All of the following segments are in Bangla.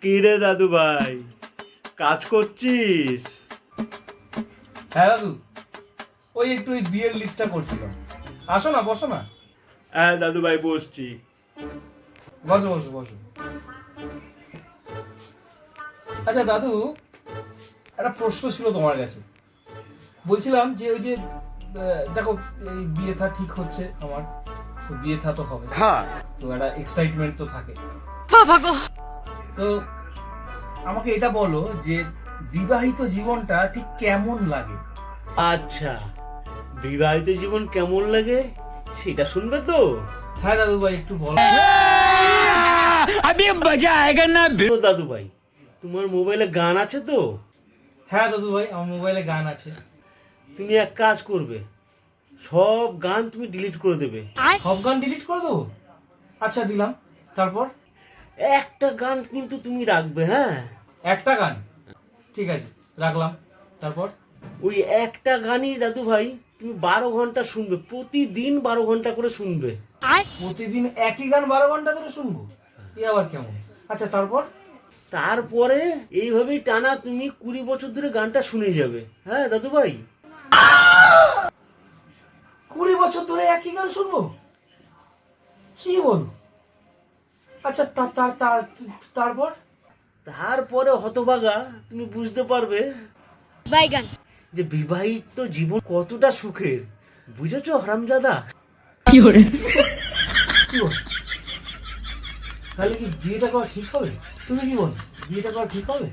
কি রে দাদু ভাই, কাজ করছিস? হ্যাঁ দাদু, ওই একটু ওই বিয়ের লিস্টটা করছিলাম। আসো না, বসো না। হ্যাঁ দাদু ভাই, বসছি। বসো বসো বসো। আচ্ছা দাদু, একটা প্রশ্ন ছিল তোমার কাছে। বলছিলাম যে ওই যে দেখো, এই বিয়ে থা ঠিক হচ্ছে আমার, তো বিয়ে থা তো হবে, তো একটা এক্সাইটমেন্ট তো থাকে। তো আমাকে এটা বলো যে বিবাহিত জীবনটা ঠিক কেমন লাগে? আচ্ছা, বিবাহিত জীবন কেমন লাগে সেটা শুনবে তো? হ্যাঁ দাদু ভাই, একটু বলো। ও দাদু ভাই, তোমার মোবাইলে গান আছে তো? হ্যাঁ দাদু ভাই, আমার মোবাইলে গান আছে। তুমি এক কাজ করবে, সব গান তুমি ডিলিট করে দেবে। সব গান ডিলিট করে দেবো? আচ্ছা, দিলাম। তারপর? একটা গান কিন্তু তুমি রাখবে, হ্যাঁ? একটা গান? ঠিক আছে, রাখলাম। তারপর? ওই একটা গানই দাদু ভাই তুমি 12 ঘন্টা শুনবে, প্রতিদিন 12 ঘন্টা করে শুনবে। প্রতিদিন একই গান 12 ঘন্টা ধরে শুনবো? এ আবার কেমন? আচ্ছা, তারপর? তারপরে এইভাবেই টানা তুমি 20 বছর ধরে গানটা শুনে যাবে, হ্যাঁ দাদু ভাই? 20 বছর ধরে একই গান শুনবো? কি বলো? আচ্ছা, তারপর? তারপরে হতভাগা তুমি বুঝতে পারবে বাইগান। যে বিবাহিত জীবন কতটা সুখের। বুঝেছো হারামজাদা? কি বল? তাহলে কি বিয়েটা করা ঠিক হবে? তুমি কি বল, বিয়েটা করা ঠিক হবে?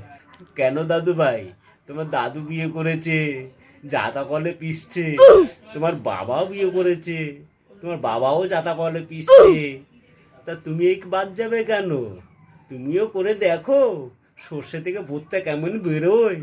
কেন দাদু ভাই, তোমার দাদু বিয়ে করেছে, জাতা কলে পিসছে। তোমার বাবাও বিয়ে করেছে, তোমার বাবাও জাতা কলে পিসছে। তা তুমি এই বাদ যাবে কেন? তুমিও করে দেখো, সর্ষে থেকে ভূতটা কেমন বেরোয়।